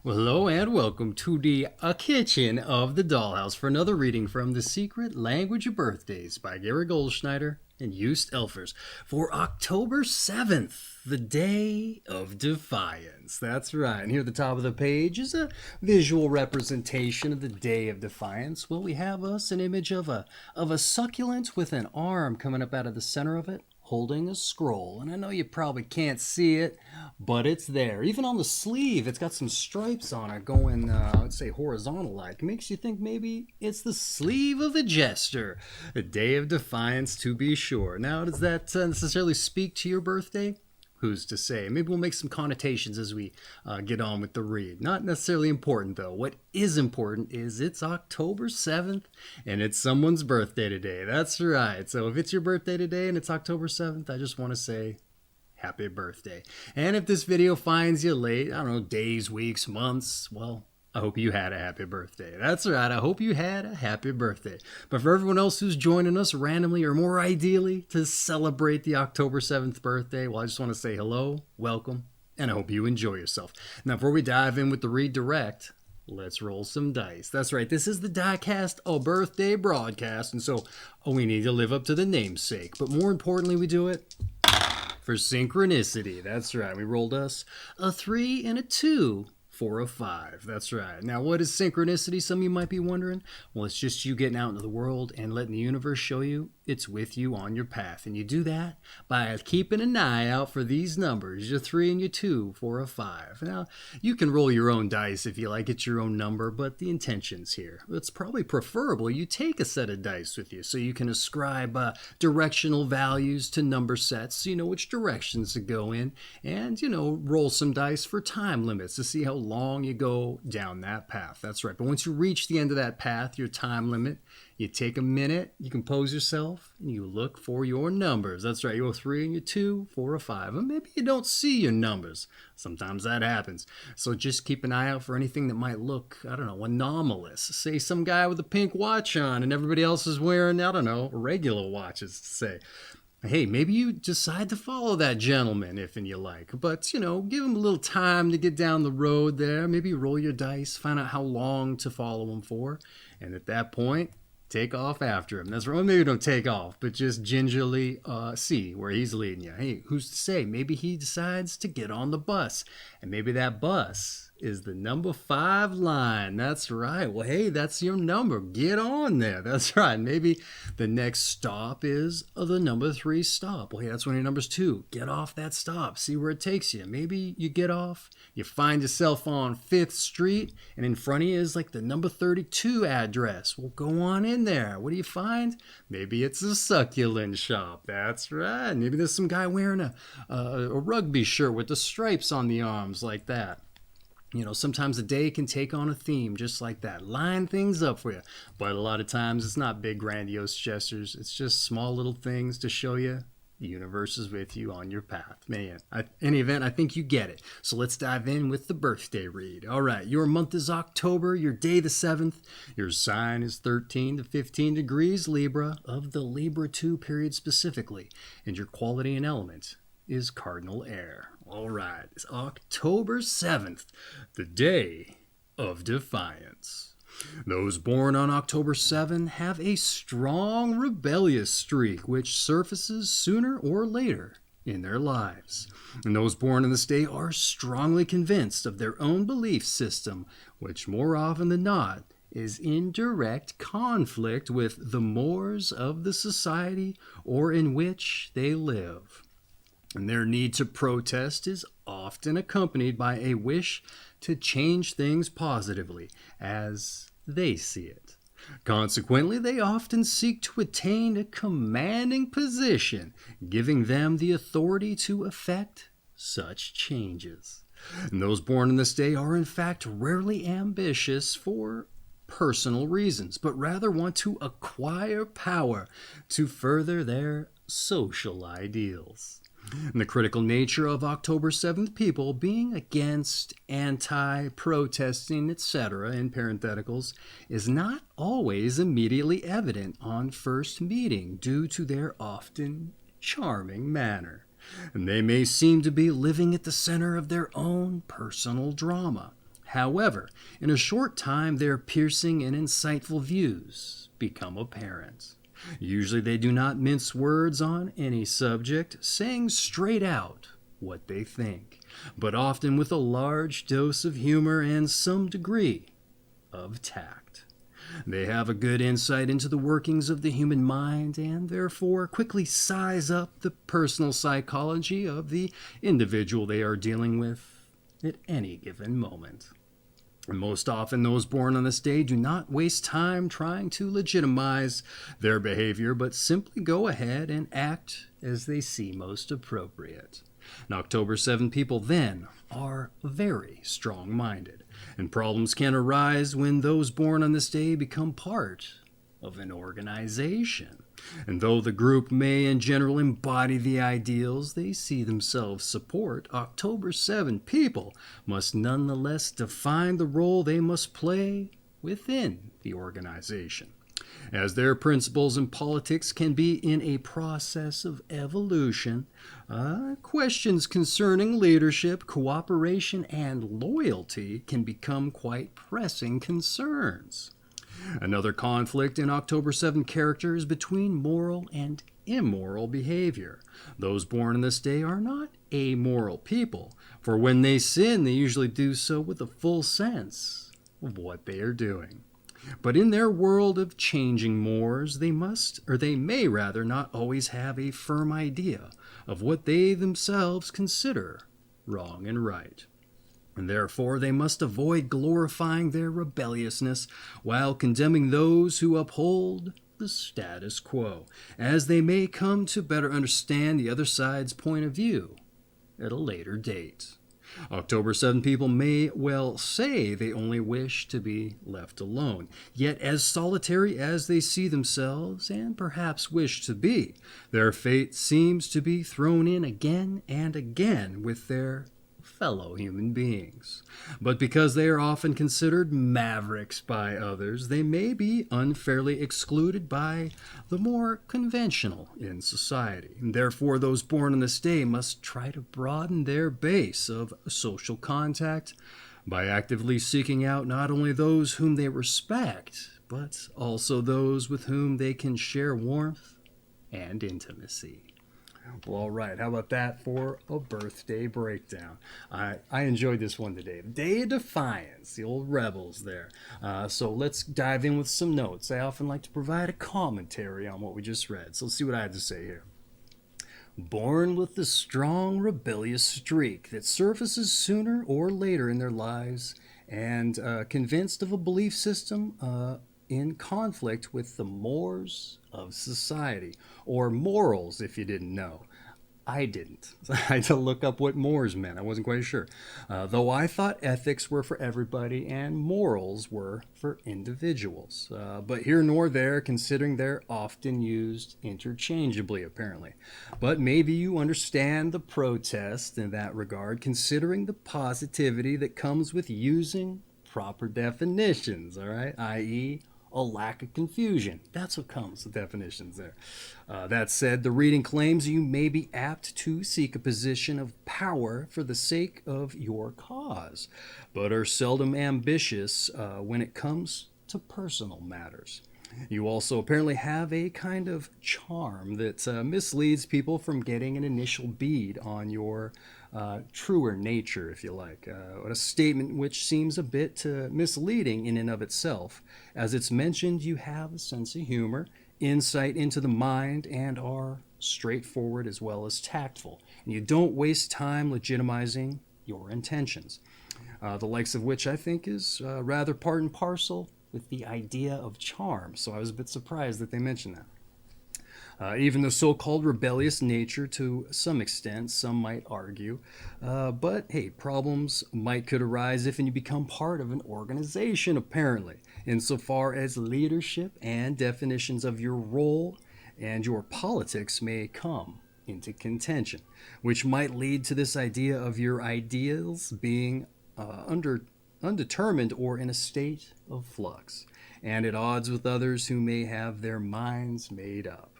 Well, hello and welcome to the kitchen of the dollhouse for another reading from The Secret Language of Birthdays by Gary Goldschneider and Joost Elfers for October 7th, the day of Defiance. That's right. And here at the top of the page is a visual representation of the day of Defiance. Well, we have us an image of a succulent with an arm coming up out of the center of it, holding a scroll. And I know you probably can't see it, but it's there. Even on the sleeve, it's got some stripes on it going, I'd say horizontal-like. Makes you think maybe it's the sleeve of a jester. A day of Defiance, to be sure. Now, does that necessarily speak to your birthday? Who's to say? Maybe we'll make some connotations as we get on with the read. Not necessarily important, though. What is important is it's October 7th, and it's someone's birthday today. That's right. So if it's your birthday today and it's October 7th, I just want to say happy birthday. And if this video finds you late, I don't know, days, weeks, months, well, I hope you had a happy birthday. That's right, I hope you had a happy birthday. But for everyone else who's joining us randomly or more ideally to celebrate the October 7th birthday, well, I just want to say hello, welcome, and I hope you enjoy yourself. Now, before we dive in with the read direct, let's roll some dice. That's right, this is the DykASSt A birthday broadcast, and so we need to live up to the namesake. But more importantly, we do it for synchronicity. That's right, we rolled us a 3 and a 2. For a 5. That's right. Now, what is synchronicity? Some of you might be wondering. Well, it's just you getting out into the world and letting the universe show you it's with you on your path. And you do that by keeping an eye out for these numbers, your 3 and your 2 for a 5. Now, you can roll your own dice if you like. It's your own number, but the intention's here. It's probably preferable you take a set of dice with you so you can ascribe directional values to number sets so you know which directions to go in, and, roll some dice for time limits to see how long you go down that path. That's right. But once you reach the end of that path, your time limit, you take a minute, you compose yourself, and you look for your numbers. That's right, you go 3 and you 2, 4 or 5. And maybe you don't see your numbers. Sometimes that happens. So just keep an eye out for anything that might look, anomalous. Say some guy with a pink watch on and everybody else is wearing, regular watches, to say. Hey, maybe you decide to follow that gentleman if and you like. But, give him a little time to get down the road there. Maybe roll your dice, find out how long to follow him for. And at that point, take off after him. That's right. Well, maybe don't take off, but just gingerly see where he's leading you. Hey, who's to say? Maybe he decides to get on the bus. And maybe that bus is the number 5 line. That's right. Well, hey, that's your number. Get on there. That's right. Maybe the next stop is the number 3 stop. Well, hey, that's one of your numbers 2. Get off that stop. See where it takes you. Maybe you get off, you find yourself on 5th Street, and in front of you is like the number 32 address. Well, go on in there. What do you find? Maybe it's a succulent shop. That's right. Maybe there's some guy wearing a rugby shirt with the stripes on the arms like that. Sometimes a day can take on a theme just like that. Line things up for you. But a lot of times it's not big, grandiose gestures. It's just small little things to show you the universe is with you on your path. Man, in any event, I think you get it. So let's dive in with the birthday read. All right, your month is October, your day the 7th. Your sign is 13 to 15 degrees Libra, of the Libra II period specifically. And your quality and element is Cardinal air. All right, it's October 7th, the day of Defiance. Those born on October 7 have a strong rebellious streak which surfaces sooner or later in their lives. And those born on this day are strongly convinced of their own belief system, which more often than not is in direct conflict with the mores of the society or in which they live. And their need to protest is often accompanied by a wish to change things positively as they see it. Consequently, they often seek to attain a commanding position, giving them the authority to effect such changes. And those born on this day are in fact rarely ambitious for personal reasons, but rather want to acquire power to further their social ideals. And the critical nature of October 7th people being against, anti-protesting, etc. in parentheticals is not always immediately evident on first meeting due to their often charming manner. And they may seem to be living at the center of their own personal drama, However, in a short time, their piercing and insightful views become apparent. Usually they do not mince words on any subject, saying straight out what they think, but often with a large dose of humor and some degree of tact. They have a good insight into the workings of the human mind and therefore quickly size up the personal psychology of the individual they are dealing with at any given moment. And most often, those born on this day do not waste time trying to legitimize their behavior, but simply go ahead and act as they see most appropriate. And October 7 people then are very strong-minded, and problems can arise when those born on this day become part of an organization. And though the group may in general embody the ideals they see themselves support, October 7 people must nonetheless define the role they must play within the organization. As their principles and politics can be in a process of evolution, questions concerning leadership, cooperation, and loyalty can become quite pressing concerns. Another conflict in October 7 character is between moral and immoral behavior. Those born on this day are not amoral people, for when they sin, they usually do so with a full sense of what they are doing. But in their world of changing mores, they may rather not always have a firm idea of what they themselves consider wrong and right. And therefore they must avoid glorifying their rebelliousness while condemning those who uphold the status quo, as they may come to better understand the other side's point of view at a later date. October 7 people may well say they only wish to be left alone, yet as solitary as they see themselves and perhaps wish to be, their fate seems to be thrown in again and again with their fellow human beings. But because they are often considered mavericks by others, they may be unfairly excluded by the more conventional in society. And therefore, those born on this day must try to broaden their base of social contact by actively seeking out not only those whom they respect, but also those with whom they can share warmth and intimacy. Well, all right. How about that for a birthday breakdown? I enjoyed this one today. The Day of Defiance, the old rebels there. So let's dive in with some notes. I often like to provide a commentary on what we just read. So let's see what I had to say here. Born with the strong rebellious streak that surfaces sooner or later in their lives and convinced of a belief system in conflict with the mores of society, or morals if you didn't know. I didn't. I had to look up what mores meant. I wasn't quite sure. Though I thought ethics were for everybody and morals were for individuals. But here nor there, considering they're often used interchangeably, apparently. But maybe you understand the protest in that regard, considering the positivity that comes with using proper definitions, all right? i.e., a lack of confusion. That's what comes with definitions there. That said, the reading claims you may be apt to seek a position of power for the sake of your cause, but are seldom ambitious when it comes to personal matters. You also apparently have a kind of charm that misleads people from getting an initial bead on your truer nature, if you like. A statement which seems a bit misleading in and of itself. As it's mentioned, you have a sense of humor, insight into the mind, and are straightforward as well as tactful. And you don't waste time legitimizing your intentions. The likes of which I think is rather part and parcel with the idea of charm. So I was a bit surprised that they mentioned that. Even the so-called rebellious nature to some extent, some might argue. But hey, problems could arise if you become part of an organization, apparently, insofar as leadership and definitions of your role and your politics may come into contention, which might lead to this idea of your ideals being undetermined or in a state of flux, and at odds with others who may have their minds made up.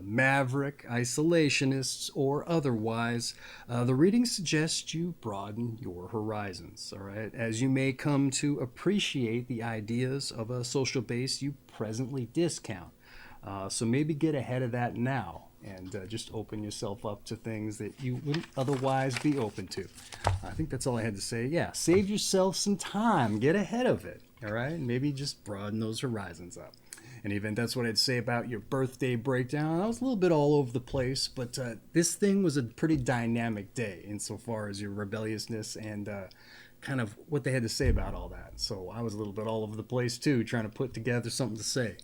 maverick, isolationists, or otherwise, the reading suggests you broaden your horizons, all right, as you may come to appreciate the ideas of a social base you presently discount. So maybe get ahead of that now and just open yourself up to things that you wouldn't otherwise be open to. I think that's all I had to say. Yeah, save yourself some time. Get ahead of it, all right? Maybe just broaden those horizons up. And even that's what I'd say about your birthday breakdown. I was a little bit all over the place, but this thing was a pretty dynamic day insofar as your rebelliousness and kind of what they had to say about all that. So I was a little bit all over the place too, trying to put together something to say.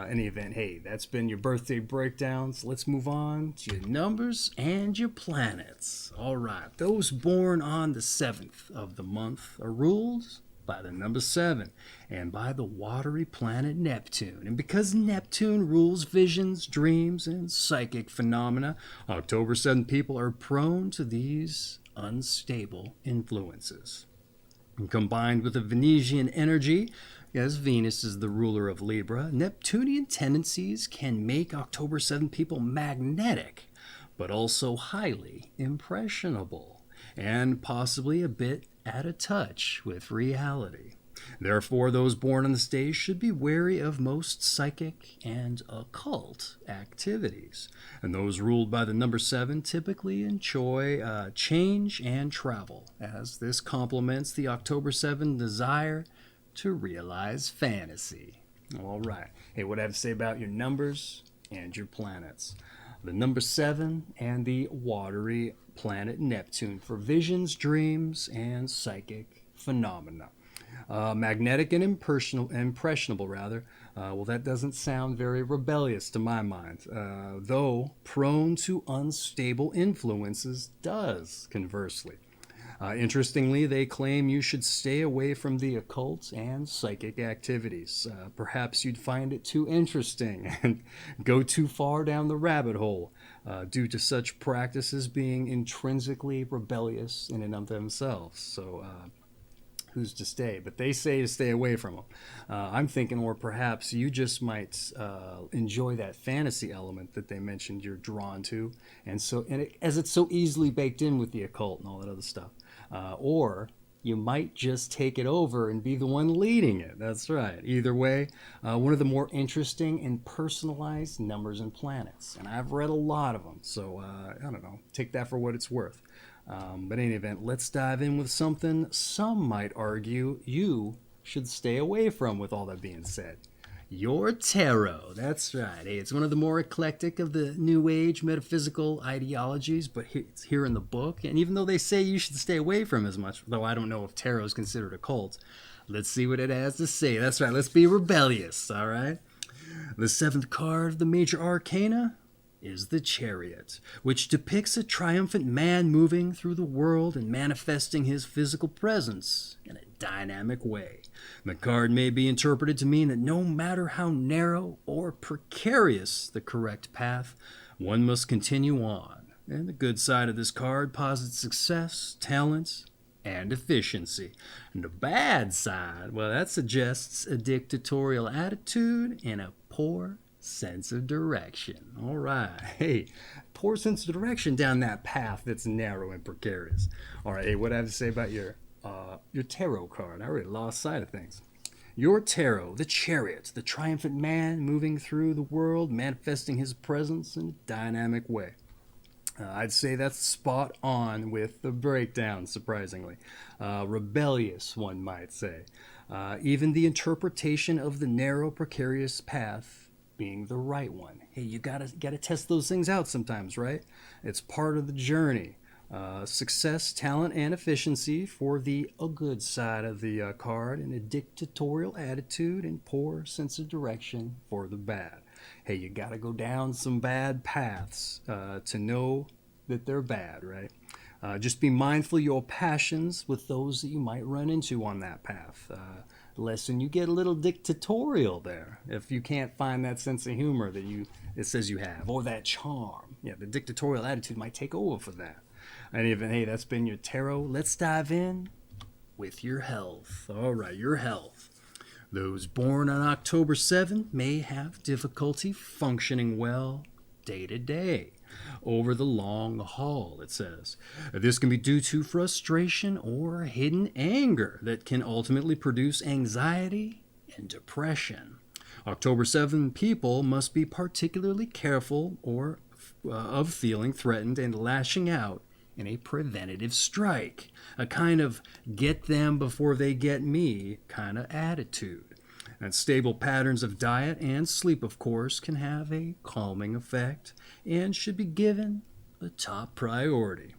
Any event, hey, that's been your birthday breakdowns. Let's move on to your numbers and your planets. All right, those born on the 7th of the month are ruled by the number 7 and by the watery planet Neptune. And because Neptune rules visions, dreams, and psychic phenomena, October 7 people are prone to these unstable influences. And combined with the Venusian energy, as Venus is the ruler of Libra, Neptunian tendencies can make October 7 people magnetic, but also highly impressionable, and possibly a bit out of touch with reality. Therefore, those born on this day should be wary of most psychic and occult activities. And those ruled by the number 7 typically enjoy change and travel, as this complements the October 7 desire to realize fantasy. All right. Hey, what I have to say about your numbers and your planets. The number 7 and the watery planet Neptune for visions, dreams, and psychic phenomena. Magnetic and impressionable, rather. Well, that doesn't sound very rebellious to my mind, though prone to unstable influences does, conversely. Interestingly, they claim you should stay away from the occult and psychic activities. Perhaps you'd find it too interesting and go too far down the rabbit hole due to such practices being intrinsically rebellious in and of themselves. So who's to stay? But they say to stay away from them. I'm thinking, or perhaps you just might enjoy that fantasy element that they mentioned you're drawn to, and so as it's so easily baked in with the occult and all that other stuff. Or you might just take it over and be the one leading it. That's right. Either way, one of the more interesting and personalized numbers and planets. And I've read a lot of them, so I don't know. Take that for what it's worth. But in any event, let's dive in with something some might argue you should stay away from with all that being said. Your tarot. That's right. Hey, it's one of the more eclectic of the New Age metaphysical ideologies, but it's here in the book. And even though they say you should stay away from as much, though I don't know if tarot is considered a cult, let's see what it has to say. That's right. Let's be rebellious, all right? The 7th card of the major arcana is the Chariot, which depicts a triumphant man moving through the world and manifesting his physical presence in a dynamic way. The card may be interpreted to mean that no matter how narrow or precarious the correct path, one must continue on. And the good side of this card posits success, talent, and efficiency. And the bad side, well, that suggests a dictatorial attitude and a poor sense of direction. All right. Hey, poor sense of direction down that path that's narrow and precarious. All right. Hey, what I have to say about your tarot card? I already lost sight of things. Your tarot, the Chariot, the triumphant man moving through the world, manifesting his presence in a dynamic way. I'd say that's spot on with the breakdown, surprisingly. Rebellious, one might say. Even the interpretation of the narrow, precarious path being the right one. Hey, you gotta test those things out sometimes, right? It's part of the journey. Success, talent, and efficiency for the a good side of the card, and a dictatorial attitude and poor sense of direction for the bad. Hey, you gotta go down some bad paths to know that they're bad, right? Just be mindful of your passions with those that you might run into on that path. Listen, you get a little dictatorial there if you can't find that sense of humor that it says you have, or that charm. Yeah, the dictatorial attitude might take over for that. And even, hey, that's been your tarot. Let's dive in with your health. All right, your health. Those born on October 7 may have difficulty functioning well day to day. Over the long haul, it says. This can be due to frustration or hidden anger that can ultimately produce anxiety and depression. October 7 people must be particularly careful of feeling threatened and lashing out in a preventative strike, a kind of get them before they get me kind of attitude. And stable patterns of diet and sleep, of course, can have a calming effect and should be given the top priority.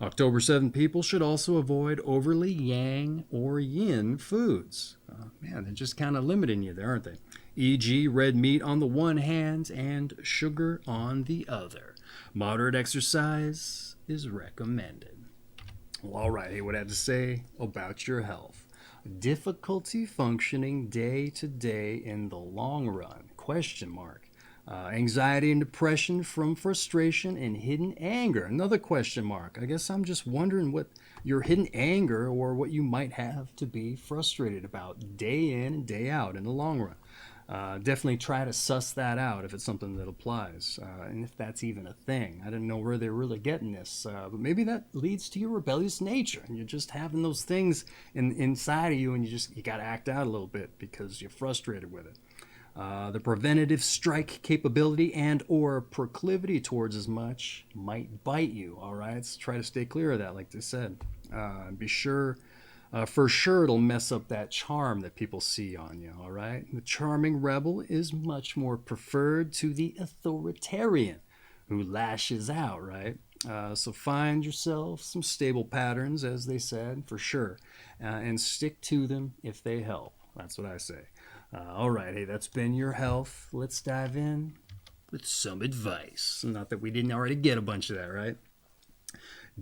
October 7 people should also avoid overly yang or yin foods. Man, they're just kind of limiting you there, aren't they? E.g., red meat on the one hand and sugar on the other. Moderate exercise is recommended. Well, all right, hey, what I have to say about your health. Difficulty functioning day to day in the long run? Question mark. Anxiety and depression from frustration and hidden anger? Another question mark. I guess I'm just wondering what your hidden anger or what you might have to be frustrated about day in and day out in the long run. Definitely try to suss that out if it's something that applies, and if that's even a thing. I didn't know where they're really getting this, but maybe that leads to your rebellious nature, and you're just having those things inside of you, and you got to act out a little bit because you're frustrated with it. The preventative strike capability and or proclivity towards as much might bite you, all right? So try to stay clear of that, like they said. Be sure... for sure, it'll mess up that charm that people see on you, all right? The charming rebel is much more preferred to the authoritarian who lashes out, right? So find yourself some stable patterns, as they said, for sure, and stick to them if they help. That's what I say. All right, hey, that's been your health. Let's dive in with some advice. Not that we didn't already get a bunch of that, right?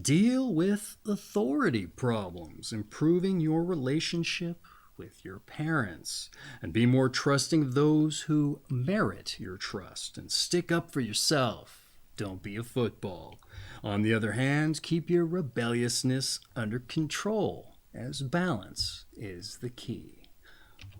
Deal with authority problems, improving your relationship with your parents, and be more trusting of those who merit your trust, and stick up for yourself. Don't be a football. On the other hand, keep your rebelliousness under control, as balance is the key.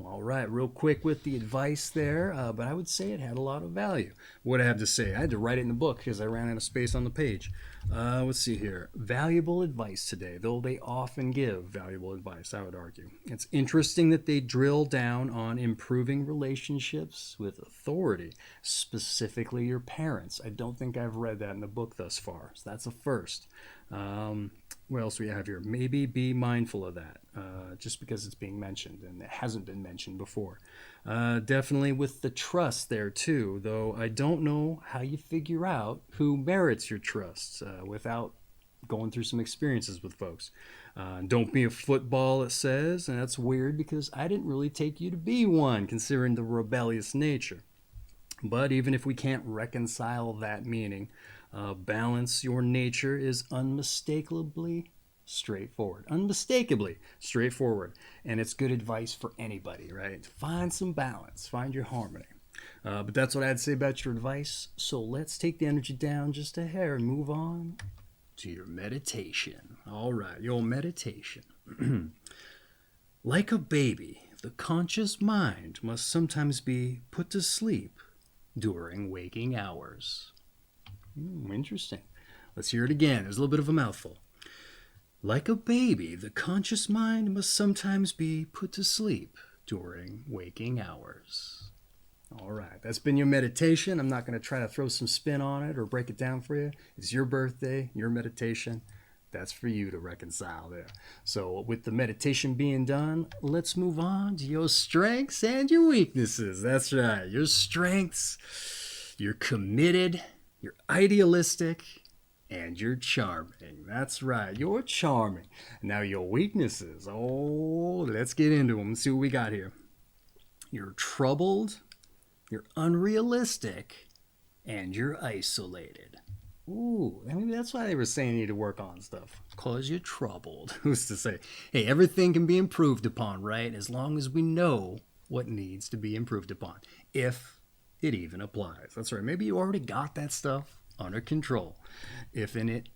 All right, real quick with the advice there, but I would say it had a lot of value. What I have to say, I had to write it in the book because I ran out of space on the page. Let's see here. Valuable advice today, though they often give valuable advice, I would argue. It's interesting that they drill down on improving relationships with authority, specifically your parents. I don't think I've read that in the book thus far, so that's a first. What else do we have here? Maybe be mindful of that, just because it's being mentioned and it hasn't been mentioned before. Definitely with the trust there too, though I don't know how you figure out who merits your trust without going through some experiences with folks. Don't be a football, it says, and that's weird because I didn't really take you to be one, considering the rebellious nature. But even if we can't reconcile that meaning, balance your nature is unmistakably straightforward. Unmistakably straightforward. And it's good advice for anybody, right? Find some balance. Find your harmony. But that's what I had to say about your advice. So let's take the energy down just a hair and move on to your meditation. All right, your meditation. Like a baby, the conscious mind must sometimes be put to sleep during waking hours. Interesting. Let's hear it again. There's a little bit of a mouthful. Like a baby, the conscious mind must sometimes be put to sleep during waking hours. All right, that's been your meditation. I'm not going to try to throw some spin on it or break it down for you. It's your birthday, your meditation. That's for you to reconcile there. So with the meditation being done, let's move on to your strengths and your weaknesses. That's right, your strengths. You're committed, you're idealistic, and you're charming. That's right, you're charming. Now your weaknesses. Oh, let's get into them and see what we got here. You're troubled, you're unrealistic, and you're isolated. Ooh, maybe that's why they were saying you need to work on stuff. Because you're troubled. Who's to say? Hey, everything can be improved upon, right? As long as we know what needs to be improved upon. If it even applies. That's right. Maybe you already got that stuff under control. If in it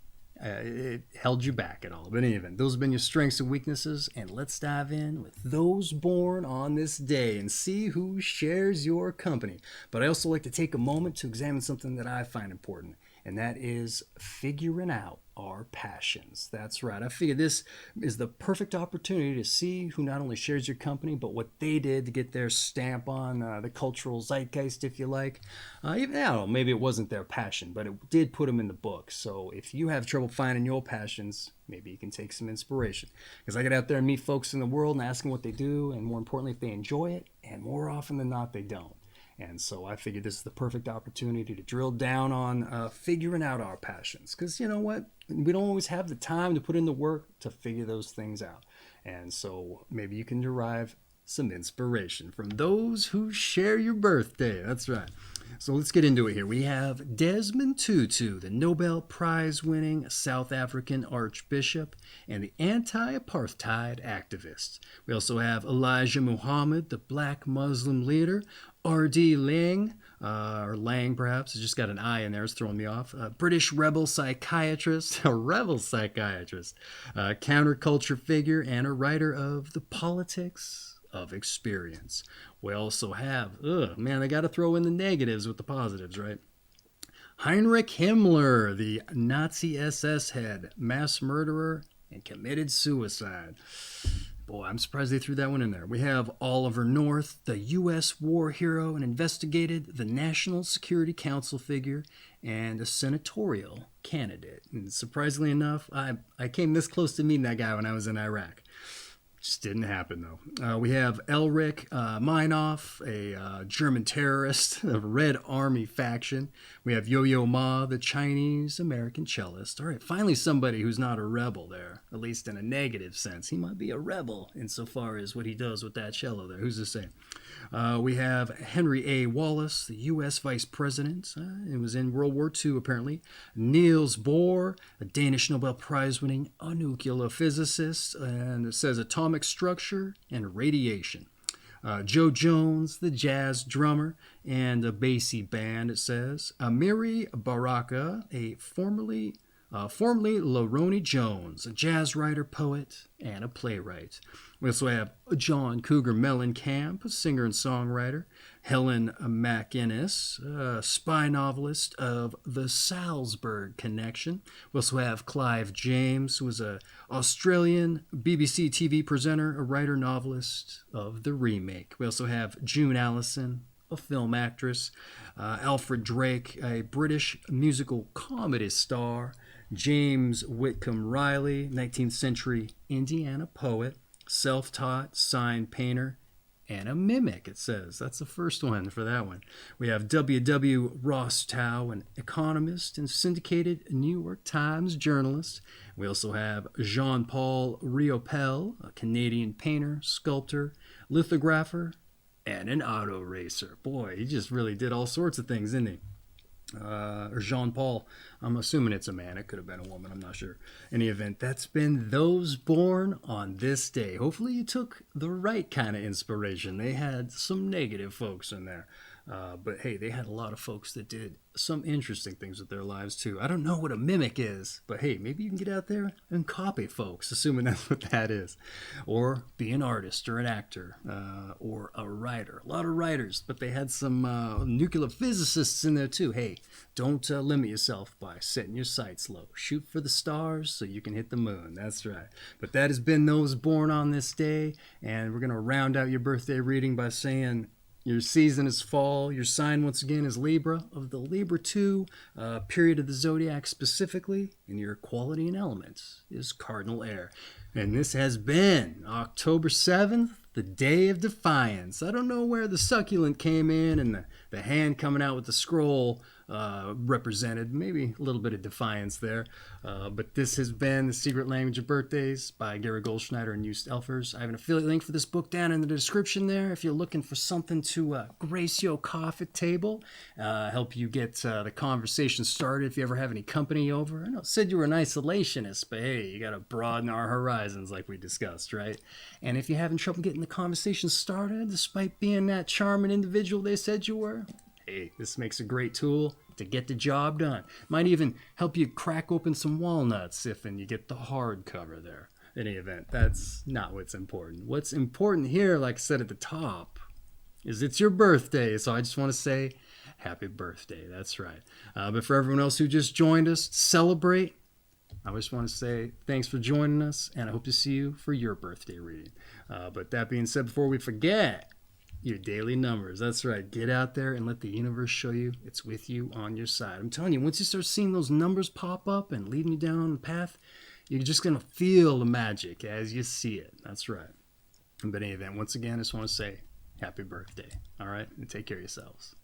it held you back at all. But in any event, those have been your strengths and weaknesses, and let's dive in with those born on this day and see who shares your company. But I also like to take a moment to examine something that I find important, and that is figuring out our passions. That's right. I figure this is the perfect opportunity to see who not only shares your company, but what they did to get their stamp on the cultural zeitgeist, if you like. Even now, maybe it wasn't their passion, but it did put them in the book. So if you have trouble finding your passions, maybe you can take some inspiration. Because I get out there and meet folks in the world and ask them what they do, and more importantly, if they enjoy it, and more often than not, they don't. And so I figured this is the perfect opportunity to drill down on figuring out our passions. Because you know what? We don't always have the time to put in the work to figure those things out. And so maybe you can derive some inspiration from those who share your birthday. That's right. So let's get into it here. We have Desmond Tutu, the Nobel Prize-winning South African Archbishop and the anti-apartheid activist. We also have Elijah Muhammad, the black Muslim leader. R.D. Laing, or Lang perhaps, it's just got an I in there, it's throwing me off. British rebel psychiatrist, a rebel psychiatrist, counterculture figure, and a writer of The Politics of Experience. We also have, man, I got to throw in the negatives with the positives, right? Heinrich Himmler, the Nazi SS head, mass murderer, and committed suicide. Boy, I'm surprised they threw that one in there. We have Oliver North, the U.S. war hero and investigated the National Security Council figure and a senatorial candidate. And surprisingly enough, I came this close to meeting that guy when I was in Iraq. Just didn't happen, though. We have Elrich Meinhof, a German terrorist of Red Army faction. We have Yo-Yo Ma, the Chinese-American cellist. All right, finally somebody who's not a rebel there, at least in a negative sense. He might be a rebel insofar as what he does with that cello there. Who's to say? We have Henry A. Wallace, the U.S. Vice President. It was in World War II, apparently. Niels Bohr, a Danish Nobel Prize-winning nuclear physicist, and it says atomic structure and radiation. Joe Jones, the jazz drummer, and a Basie band, it says. Amiri Baraka, a formerly Laroni Jones, a jazz writer, poet, and a playwright. We also have John Cougar Mellencamp, a singer and songwriter. Helen McInnes, a spy novelist of the Salzburg Connection. We also have Clive James, who was an Australian BBC TV presenter, a writer, novelist of The Remake. We also have June Allison, a film actress. Alfred Drake, a British musical comedy star. James Whitcomb Riley, 19th century Indiana poet, self-taught sign painter, and a mimic, it says. That's the first one for that one. We have W.W. Rostow, an economist and syndicated New York Times journalist. We also have Jean-Paul Riopel, a Canadian painter, sculptor, lithographer, and an auto racer. Boy, he just really did all sorts of things, didn't he? Or Jean-Paul, I'm assuming it's a man. It could have been a woman, I'm not sure. In any event, that's been those born on this day. Hopefully you took the right kind of inspiration. They had some negative folks in there. But hey, they had a lot of folks that did some interesting things with their lives too. I don't know what a mimic is, but hey, maybe you can get out there and copy folks, assuming that's what that is. Or be an artist or an actor or a writer. A lot of writers, but they had some nuclear physicists in there too. Hey, don't limit yourself by setting your sights low. Shoot for the stars so you can hit the moon. That's right. But that has been those born on this day, and we're going to round out your birthday reading by saying your season is fall. Your sign, once again, is Libra, of the Libra II period of the zodiac specifically. And your quality and elements is Cardinal air. And this has been October 7th, the day of Defiance. I don't know where the succulent came in and the hand coming out with the scroll represented. Maybe a little bit of defiance there. But this has been The Secret Language of Birthdays by Gary Goldschneider and Joost Elfers. I have an affiliate link for this book down in the description there if you're looking for something to grace your coffee table, help you get the conversation started if you ever have any company over. I know it said you were an isolationist, but hey, you got to broaden our horizons like we discussed, right? And if you're having trouble getting the conversation started, despite being that charming individual they said you were, hey, this makes a great tool to get the job done. Might even help you crack open some walnuts if and you get the hardcover there. In any event, that's not what's important. What's important here, like I said at the top, is it's your birthday. So I just want to say happy birthday. That's right. But for everyone else who just joined us, celebrate. I just want to say thanks for joining us, and I hope to see you for your birthday reading. But that being said, before we forget, your daily numbers. That's right. Get out there and let the universe show you it's with you on your side. I'm telling you, once you start seeing those numbers pop up and leading you down on the path, you're just going to feel the magic as you see it. That's right. But in any event, once again, I just want to say happy birthday. All right? And take care of yourselves.